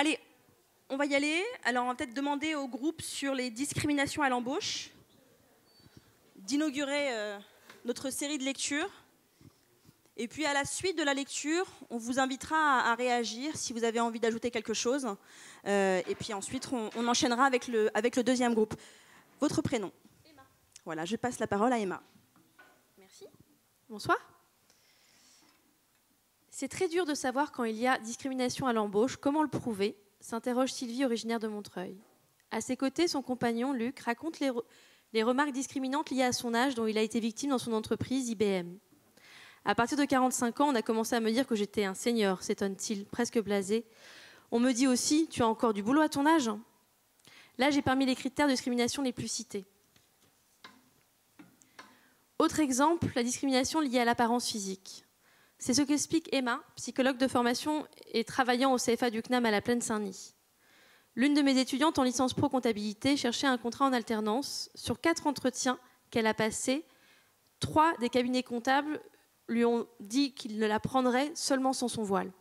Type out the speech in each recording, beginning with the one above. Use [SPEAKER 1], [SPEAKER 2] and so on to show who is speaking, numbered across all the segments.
[SPEAKER 1] Allez, on va y aller. Alors, on va peut-être demander au groupe sur les discriminations à l'embauche d'inaugurer notre série de lectures. Et puis, à la suite de la lecture, on vous invitera à réagir si vous avez envie d'ajouter quelque chose. Et puis ensuite, on enchaînera avec le deuxième groupe. Votre prénom?
[SPEAKER 2] Emma.
[SPEAKER 1] Voilà, je passe la parole à Emma.
[SPEAKER 2] Merci. Bonsoir. C'est très dur de savoir quand il y a discrimination à l'embauche. Comment le prouver? S'interroge Sylvie, originaire de Montreuil. À ses côtés, son compagnon, Luc, raconte les remarques discriminantes liées à son âge dont il a été victime dans son entreprise IBM. À partir de 45 ans, on a commencé à me dire que j'étais un senior, s'étonne-t-il, presque blasé. On me dit aussi, tu as encore du boulot à ton âge? L'âge est parmi les critères de discrimination les plus cités. Autre exemple, la discrimination liée à l'apparence physique. C'est ce qu'explique Emma, psychologue de formation et travaillant au CFA du CNAM à la Plaine-Saint-Denis. L'une de mes étudiantes en licence pro comptabilité cherchait un contrat en alternance. Sur 4 entretiens qu'elle a passés, 3 des cabinets comptables lui ont dit qu'ils ne la prendraient seulement sans son voile.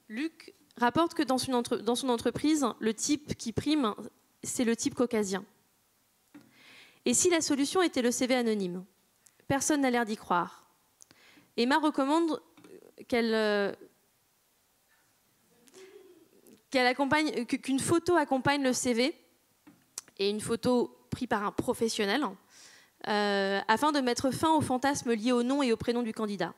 [SPEAKER 2] Luc rapporte que dans son entreprise, le type qui prime, c'est le type caucasien. Et si la solution était le CV anonyme? Personne n'a l'air d'y croire. Emma recommande qu'une photo accompagne le CV, et une photo prise par un professionnel, afin de mettre fin aux fantasmes liés au nom et au prénom du candidat.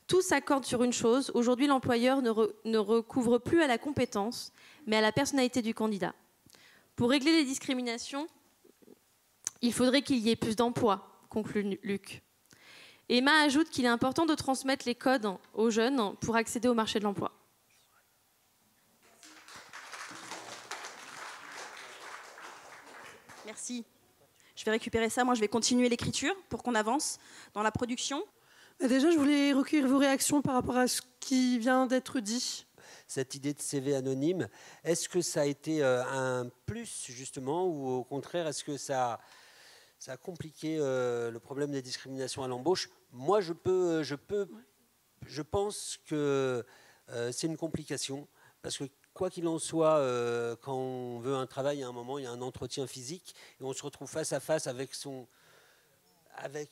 [SPEAKER 2] Tous s'accordent sur une chose: aujourd'hui, l'employeur ne recouvre plus à la compétence, mais à la personnalité du candidat. Pour régler les discriminations, il faudrait qu'il y ait plus d'emplois, conclut Luc. Emma ajoute qu'il est important de transmettre les codes aux jeunes pour accéder au marché de l'emploi.
[SPEAKER 1] Merci. Je vais récupérer ça. Moi, je vais continuer l'écriture pour qu'on avance dans la production.
[SPEAKER 3] Déjà, je voulais recueillir vos réactions par rapport à ce qui vient d'être dit.
[SPEAKER 4] Cette idée de CV anonyme, est-ce que ça a été un plus, justement, ou au contraire, est-ce que ça a compliqué le problème des discriminations à l'embauche? Moi, je pense que c'est une complication, parce que quoi qu'il en soit, quand on veut un travail, à un moment, il y a un entretien physique, et on se retrouve face à face avec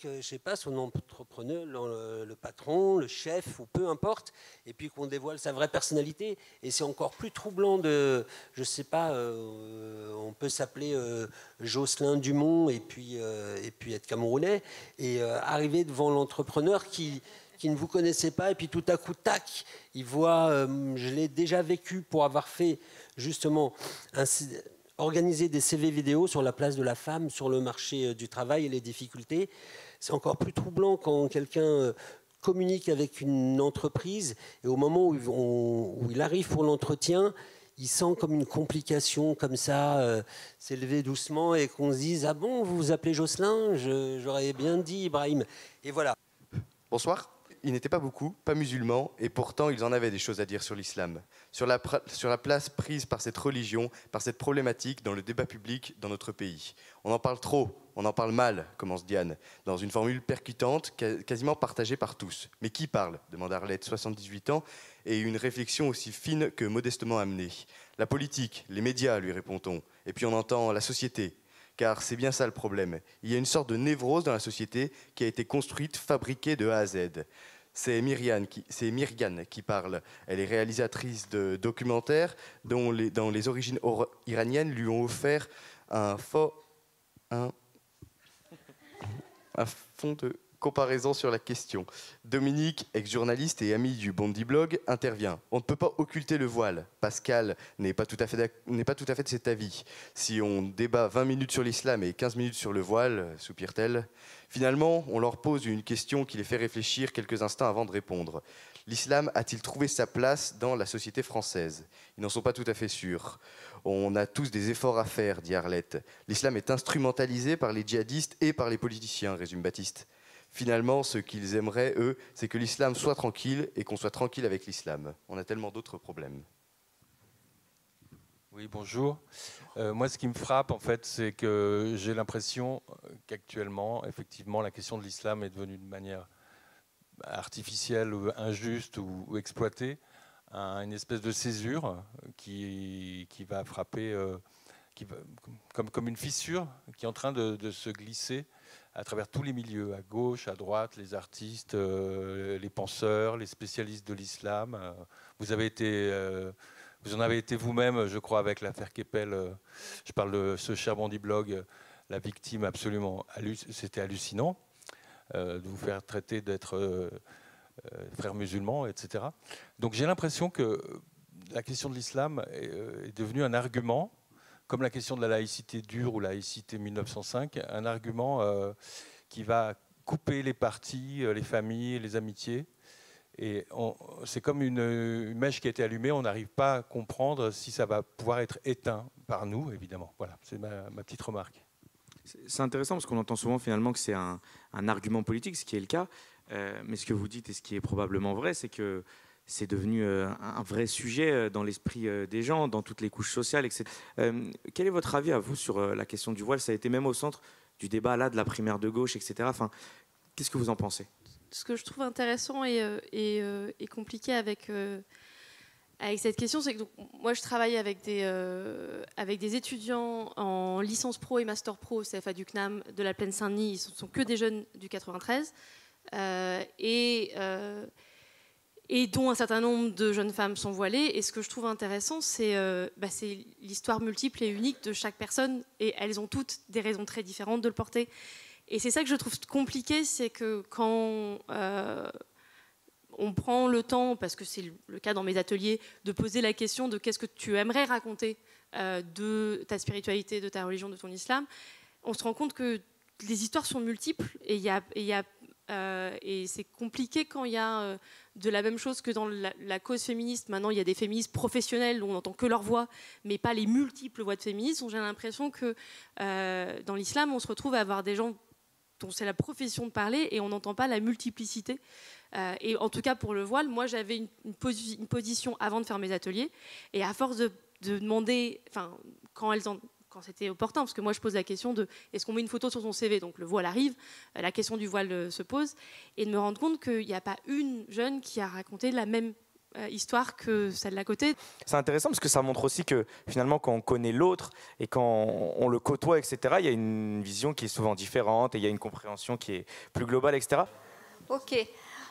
[SPEAKER 4] je sais pas, son entrepreneur, le patron, le chef, ou peu importe, et puis qu'on dévoile sa vraie personnalité. Et c'est encore plus troublant de, je sais pas, on peut s'appeler Jocelyn Dumont et puis être camerounais, et arriver devant l'entrepreneur qui ne vous connaissait pas, et puis tout à coup, tac, il voit, je l'ai déjà vécu pour avoir fait justement organiser des CV vidéo sur la place de la femme sur le marché du travail et les difficultés. C'est encore plus troublant quand quelqu'un communique avec une entreprise et au moment où il arrive pour l'entretien, il sent comme une complication comme ça s'élever doucement et qu'on se dise « Ah bon, vous vous appelez Jocelyn? J'aurais bien dit Ibrahim. » Et voilà.
[SPEAKER 5] Bonsoir. Ils n'étaient pas beaucoup, pas musulmans, et pourtant ils en avaient des choses à dire sur l'islam, sur la place prise par cette religion, par cette problématique dans le débat public dans notre pays. On en parle trop, on en parle mal, commence Diane, dans une formule percutante, quasiment partagée par tous. Mais qui parle? Demande Arlette, 78 ans, et une réflexion aussi fine que modestement amenée. La politique, les médias, lui répond-on, et puis on entend la société. Car c'est bien ça le problème. Il y a une sorte de névrose dans la société qui a été construite, fabriquée de A à Z. C'est Myriane qui parle. Elle est réalisatrice de documentaires dont les origines iraniennes lui ont offert un fond de comparaison sur la question. Dominique, ex-journaliste et ami du Bondi Blog, intervient. On ne peut pas occulter le voile. Pascal n'est pas tout à fait de cet avis. Si on débat 20 minutes sur l'islam et 15 minutes sur le voile, soupire-t-elle, finalement, on leur pose une question qui les fait réfléchir quelques instants avant de répondre. L'islam a-t-il trouvé sa place dans la société française? Ils n'en sont pas tout à fait sûrs. On a tous des efforts à faire, dit Arlette. L'islam est instrumentalisé par les djihadistes et par les politiciens, résume Baptiste. Finalement, ce qu'ils aimeraient, eux, c'est que l'islam soit tranquille et qu'on soit tranquille avec l'islam. On a tellement d'autres problèmes.
[SPEAKER 6] Oui, bonjour. Moi, ce qui me frappe, en fait, c'est que j'ai l'impression qu'actuellement, effectivement, la question de l'islam est devenue de manière artificielle, ou injuste ou exploitée, une espèce de césure qui va frapper, comme une fissure qui est en train de se glisser à travers tous les milieux, à gauche, à droite, les artistes, les penseurs, les spécialistes de l'islam. Vous en avez été vous-même, je crois, avec l'affaire Keppel. Je parle de ce cher Bandit Blog, la victime absolument, c'était hallucinant de vous faire traiter d'être frère musulman, etc. Donc j'ai l'impression que la question de l'islam est devenue un argument, comme la question de la laïcité dure ou laïcité 1905, un argument qui va couper les partis, les familles, les amitiés. Et c'est comme une mèche qui a été allumée, on n'arrive pas à comprendre si ça va pouvoir être éteint par nous, évidemment. Voilà, c'est ma petite remarque.
[SPEAKER 7] C'est intéressant parce qu'on entend souvent finalement que c'est un argument politique, ce qui est le cas. Mais ce que vous dites et ce qui est probablement vrai, c'est que c'est devenu un vrai sujet dans l'esprit des gens, dans toutes les couches sociales, etc. Quel est votre avis à vous sur la question du voile? Ça a été même au centre du débat là, de la primaire de gauche, etc. Enfin, qu'est-ce que vous en pensez?
[SPEAKER 2] Ce que je trouve intéressant et compliqué avec cette question, c'est que moi je travaille avec des étudiants en licence pro et master pro au CFA du CNAM de la Plaine Saint-Denis. Ils sont que des jeunes du 93 et dont un certain nombre de jeunes femmes sont voilées. Et ce que je trouve intéressant, c'est l'histoire multiple et unique de chaque personne, et elles ont toutes des raisons très différentes de le porter. Et c'est ça que je trouve compliqué, c'est que quand on prend le temps, parce que c'est le cas dans mes ateliers, de poser la question de qu'est-ce que tu aimerais raconter de ta spiritualité, de ta religion, de ton islam, on se rend compte que les histoires sont multiples et c'est compliqué quand il y a de la même chose que dans la cause féministe. Maintenant, il y a des féministes professionnels où on n'entend que leur voix, mais pas les multiples voix de féministes. J'ai l'impression que dans l'islam, on se retrouve à avoir des gens dont c'est la profession de parler et on n'entend pas la multiplicité. Et en tout cas, pour le voile, moi, j'avais une position avant de faire mes ateliers. Et à force de demander, quand c'était opportun, parce que moi je pose la question de est-ce qu'on met une photo sur son CV, donc le voile arrive, la question du voile se pose, et de me rendre compte qu'il n'y a pas une jeune qui a raconté la même histoire que celle d'à côté.
[SPEAKER 7] C'est intéressant parce que ça montre aussi que finalement quand on connaît l'autre et quand on le côtoie, etc., il y a une vision qui est souvent différente et il y a une compréhension qui est plus globale, etc.
[SPEAKER 8] Ok,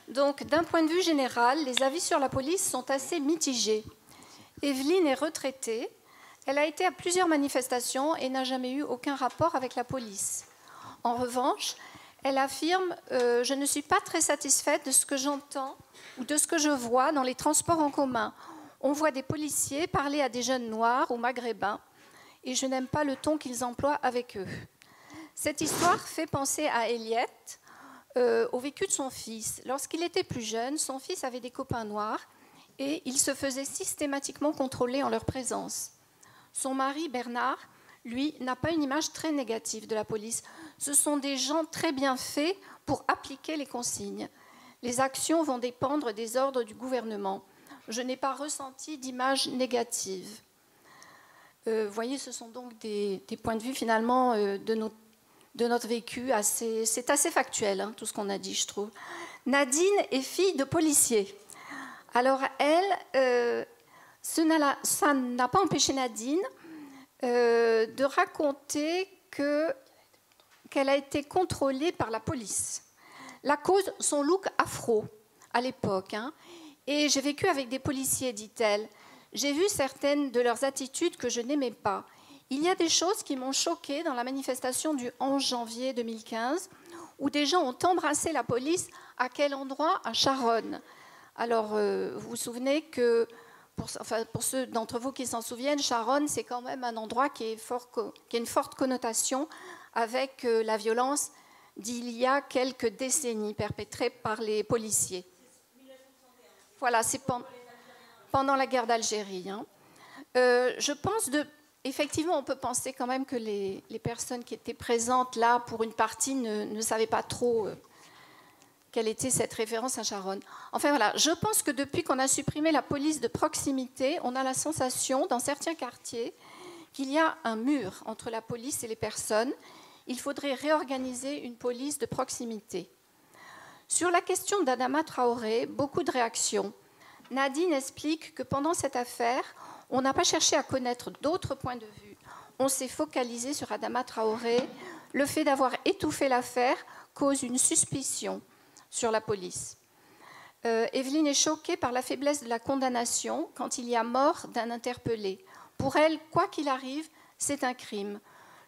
[SPEAKER 8] donc d'un point de vue général, les avis sur la police sont assez mitigés. Evelyne est retraitée. Elle a été à plusieurs manifestations et n'a jamais eu aucun rapport avec la police. En revanche, elle affirme « Je ne suis pas très satisfaite de ce que j'entends ou de ce que je vois dans les transports en commun. On voit des policiers parler à des jeunes noirs ou maghrébins et je n'aime pas le ton qu'ils emploient avec eux. » Cette histoire fait penser à Elliot, au vécu de son fils. Lorsqu'il était plus jeune, son fils avait des copains noirs et il se faisait systématiquement contrôler en leur présence. Son mari, Bernard, lui, n'a pas une image très négative de la police. Ce sont des gens très bien faits pour appliquer les consignes. Les actions vont dépendre des ordres du gouvernement. Je n'ai pas ressenti d'image négative. Vous voyez, ce sont donc des points de vue finalement de notre vécu. C'est assez factuel, hein, tout ce qu'on a dit, je trouve. Nadine est fille de policier. Alors elle... ça n'a pas empêché Nadine de raconter qu'elle a été contrôlée par la police. La cause, son look afro à l'époque. Hein. Et j'ai vécu avec des policiers, dit-elle. J'ai vu certaines de leurs attitudes que je n'aimais pas. Il y a des choses qui m'ont choquée dans la manifestation du 11 janvier 2015 où des gens ont embrassé la police. À quel endroit? À Charonne. Alors, vous vous souvenez que pour ceux d'entre vous qui s'en souviennent, Charonne, c'est quand même un endroit qui a une forte connotation avec la violence d'il y a quelques décennies perpétrée par les policiers. Voilà, c'est pendant la guerre d'Algérie. Hein. Je pense effectivement, on peut penser quand même que les personnes qui étaient présentes là, pour une partie, ne savaient pas trop quelle était cette référence à Charonne. Enfin voilà, je pense que depuis qu'on a supprimé la police de proximité, on a la sensation, dans certains quartiers, qu'il y a un mur entre la police et les personnes. Il faudrait réorganiser une police de proximité. Sur la question d'Adama Traoré, beaucoup de réactions. Nadine explique que pendant cette affaire, on n'a pas cherché à connaître d'autres points de vue. On s'est focalisé sur Adama Traoré. Le fait d'avoir étouffé l'affaire cause une suspicion sur la police. Evelyne est choquée par la faiblesse de la condamnation quand il y a mort d'un interpellé. Pour elle, quoi qu'il arrive, c'est un crime.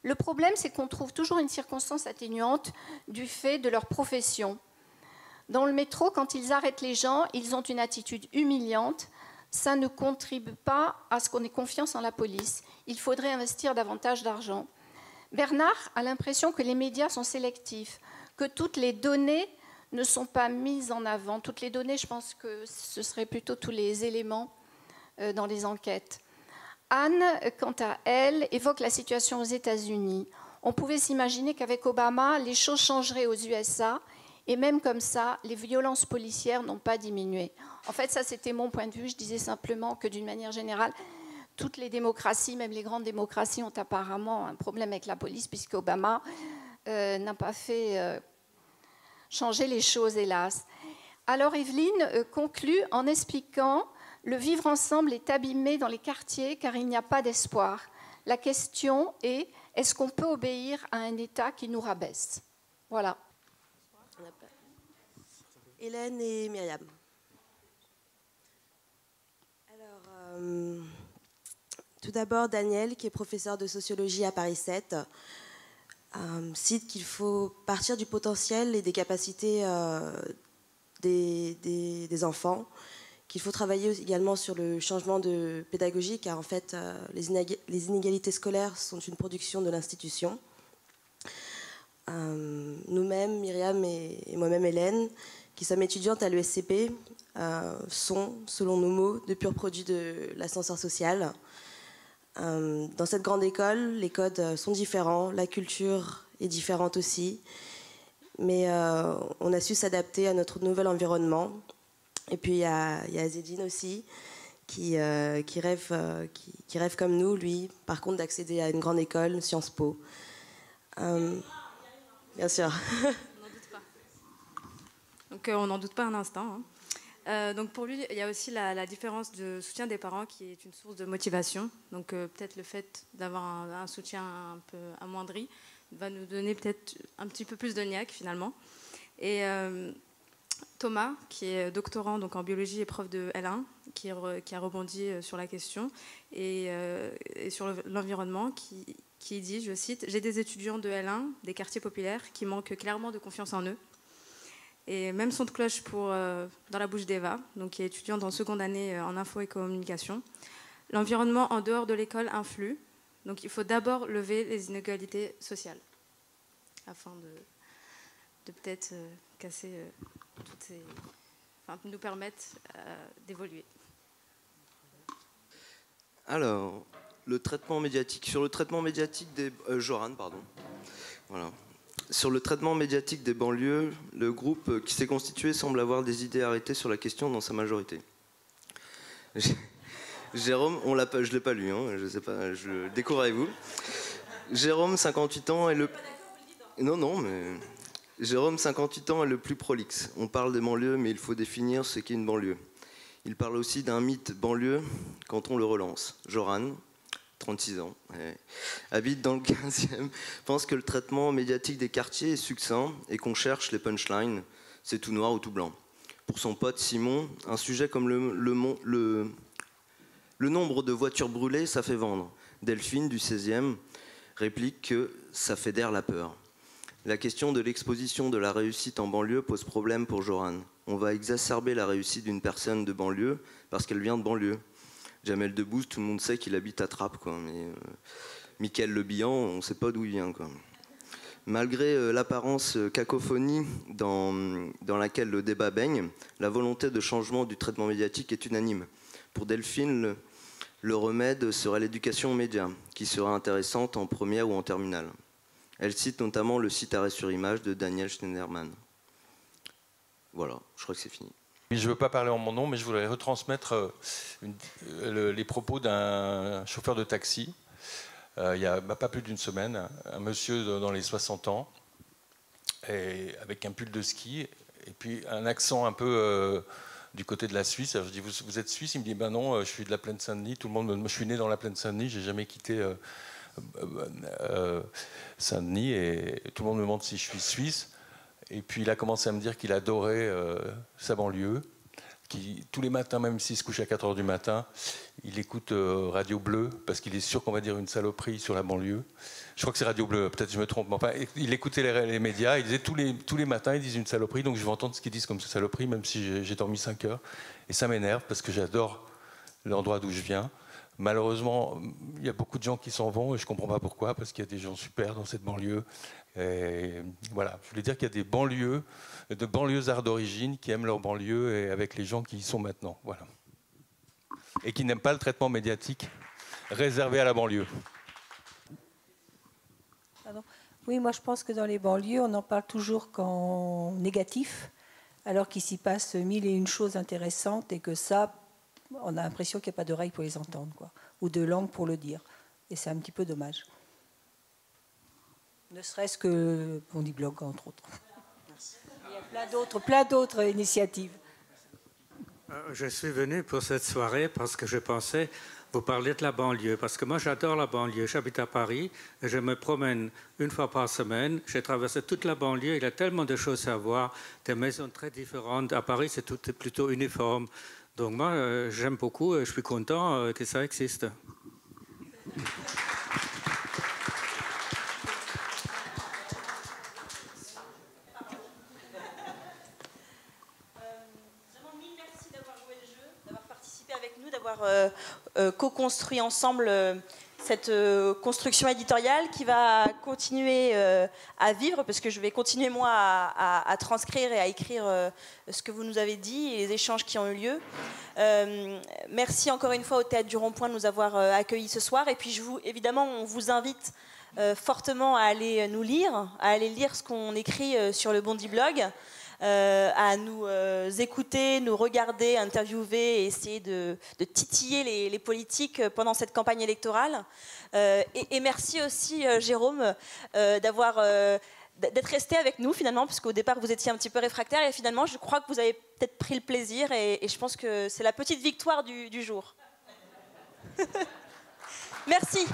[SPEAKER 8] Le problème, c'est qu'on trouve toujours une circonstance atténuante du fait de leur profession. Dans le métro, quand ils arrêtent les gens, ils ont une attitude humiliante. Ça ne contribue pas à ce qu'on ait confiance en la police. Il faudrait investir davantage d'argent. Bernard a l'impression que les médias sont sélectifs, que toutes les données ne sont pas mises en avant. Toutes les données, je pense que ce seraient plutôt tous les éléments dans les enquêtes. Anne, quant à elle, évoque la situation aux États-Unis. On pouvait s'imaginer qu'avec Obama, les choses changeraient aux USA, et même comme ça, les violences policières n'ont pas diminué. En fait, ça, c'était mon point de vue. Je disais simplement que, d'une manière générale, toutes les démocraties, même les grandes démocraties, ont apparemment un problème avec la police, puisque Obama n'a pas fait changer les choses, hélas. Alors Evelyne conclut en expliquant « Le vivre ensemble est abîmé dans les quartiers car il n'y a pas d'espoir. La question est, est-ce qu'on peut obéir à un État qui nous rabaisse ?» Voilà.
[SPEAKER 9] Hélène et Myriam. Alors, tout d'abord, Daniel, qui est professeur de sociologie à Paris 7, cite qu'il faut partir du potentiel et des capacités des enfants, qu'il faut travailler également sur le changement de pédagogie, car en fait, les inégalités scolaires sont une production de l'institution. Nous-mêmes, Myriam et moi-même Hélène, qui sommes étudiantes à l'ESCP, sont, selon nos mots, de purs produits de l'ascenseur social. Dans cette grande école, les codes sont différents, la culture est différente aussi, mais on a su s'adapter à notre nouvel environnement. Et puis il y a Azedine aussi, qui rêve comme nous, lui, par contre, d'accéder à une grande école, Sciences Po. Bien sûr.
[SPEAKER 10] On n'en doute pas. Donc on n'en doute pas un instant. Donc pour lui, il y a aussi la différence de soutien des parents qui est une source de motivation. Donc peut-être le fait d'avoir un soutien un peu amoindri va nous donner peut-être un petit peu plus de niaque finalement. Et Thomas, qui est doctorant donc en biologie et prof de L1, qui a rebondi sur la question et sur l'environnement, qui dit, je cite, « J'ai des étudiants de L1, des quartiers populaires, qui manquent clairement de confiance en eux. » Et même son de cloche dans la bouche d'Eva, donc qui est étudiante en seconde année en info et communication. L'environnement en dehors de l'école influe, donc il faut d'abord lever les inégalités sociales, afin de peut-être casser toutes ces... Enfin, nous permettre d'évoluer.
[SPEAKER 11] Alors, le traitement médiatique. Sur le traitement médiatique des... Joran, pardon. Voilà. Sur le traitement médiatique des banlieues, le groupe qui s'est constitué semble avoir des idées arrêtées sur la question dans sa majorité. Jérôme, je ne l'ai pas lu, hein, je sais pas, je le découvre avec vous. Jérôme, 58 ans, est le... Non, mais... Jérôme, 58 ans, est le plus prolixe. On parle des banlieues, mais il faut définir ce qu'est une banlieue. Il parle aussi d'un mythe banlieue quand on le relance. Joran, 36 ans, habite dans le 15e, pense que le traitement médiatique des quartiers est succinct et qu'on cherche les punchlines, c'est tout noir ou tout blanc. Pour son pote Simon, un sujet comme le nombre de voitures brûlées, ça fait vendre. Delphine, du 16e, réplique que ça fédère la peur. La question de l'exposition de la réussite en banlieue pose problème pour Joran. On va exacerber la réussite d'une personne de banlieue parce qu'elle vient de banlieue. Jamel Debbouze, tout le monde sait qu'il habite à Trappes, quoi. Mais Mickaël Le Bihan, on ne sait pas d'où il vient, quoi. Malgré l'apparence cacophonie dans laquelle le débat baigne, la volonté de changement du traitement médiatique est unanime. Pour Delphine, le remède serait l'éducation aux médias, qui sera intéressante en première ou en terminale. Elle cite notamment le site Arrêt sur image de Daniel Schneiderman. Voilà, je crois que c'est fini.
[SPEAKER 6] Je ne veux pas parler en mon nom, mais je voudrais retransmettre les propos d'un chauffeur de taxi. Il n'y a pas plus d'une semaine, un monsieur dans les 60 ans, avec un pull de ski, et puis un accent un peu du côté de la Suisse. Alors je dis, vous êtes suisse? Il me dit, ben non, je suis de la Plaine Saint-Denis. Je suis né dans la Plaine Saint-Denis, j'ai jamais quitté Saint-Denis, et tout le monde me demande si je suis suisse. Et puis il a commencé à me dire qu'il adorait sa banlieue, tous les matins, même s'il se couche à 4h du matin, il écoute Radio Bleu, parce qu'il est sûr qu'on va dire une saloperie sur la banlieue. Je crois que c'est Radio Bleu, peut-être je me trompe, mais enfin, il écoutait les médias, il disait tous les matins, ils disent une saloperie, donc je vais entendre ce qu'ils disent comme saloperie, même si j'ai dormi 5 heures. Et ça m'énerve, parce que j'adore l'endroit d'où je viens. Malheureusement, il y a beaucoup de gens qui s'en vont, et je ne comprends pas pourquoi, parce qu'il y a des gens super dans cette banlieue. Et voilà, je voulais dire qu'il y a des banlieues, de banlieusards d'origine qui aiment leur banlieue, et avec les gens qui y sont maintenant. Voilà. Et qui n'aiment pas le traitement médiatique réservé à la banlieue.
[SPEAKER 12] Pardon. Oui, moi je pense que dans les banlieues, on en parle toujours qu'en négatif, alors qu'il s'y passe 1001 choses intéressantes, et que ça, on a l'impression qu'il n'y a pas d'oreille pour les entendre, quoi, ou de langue pour le dire. Et c'est un petit peu dommage. Ne serait-ce que Bondy Blog, entre autres. Merci. Il y a plein d'autres initiatives.
[SPEAKER 13] Je suis venu pour cette soirée parce que je pensais vous parler de la banlieue. Parce que moi, j'adore la banlieue. J'habite à Paris et je me promène une fois par semaine. J'ai traversé toute la banlieue. Il y a tellement de choses à voir, des maisons très différentes. À Paris, c'est tout plutôt uniforme. Donc moi, j'aime beaucoup et je suis content que ça existe.
[SPEAKER 1] Co-construit ensemble cette construction éditoriale qui va continuer à vivre, parce que je vais continuer moi à transcrire et à écrire ce que vous nous avez dit et les échanges qui ont eu lieu. Merci encore une fois au Théâtre du Rond-Point de nous avoir accueillis ce soir, et puis évidemment on vous invite fortement à aller nous lire, à aller lire ce qu'on écrit sur le Bondy Blog. À nous écouter, nous regarder, interviewer et essayer de titiller les politiques pendant cette campagne électorale. Et merci aussi, Jérôme, d'être resté avec nous finalement, parce qu'au départ vous étiez un petit peu réfractaire, et finalement je crois que vous avez peut-être pris le plaisir, et je pense que c'est la petite victoire du jour. Merci.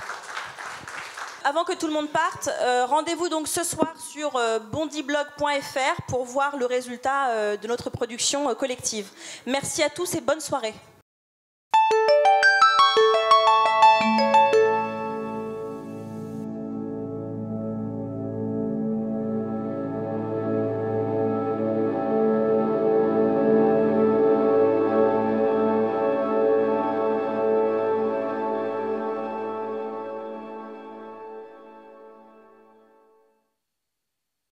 [SPEAKER 1] Avant que tout le monde parte, rendez-vous donc ce soir sur bondyblog.fr pour voir le résultat de notre production collective. Merci à tous et bonne soirée.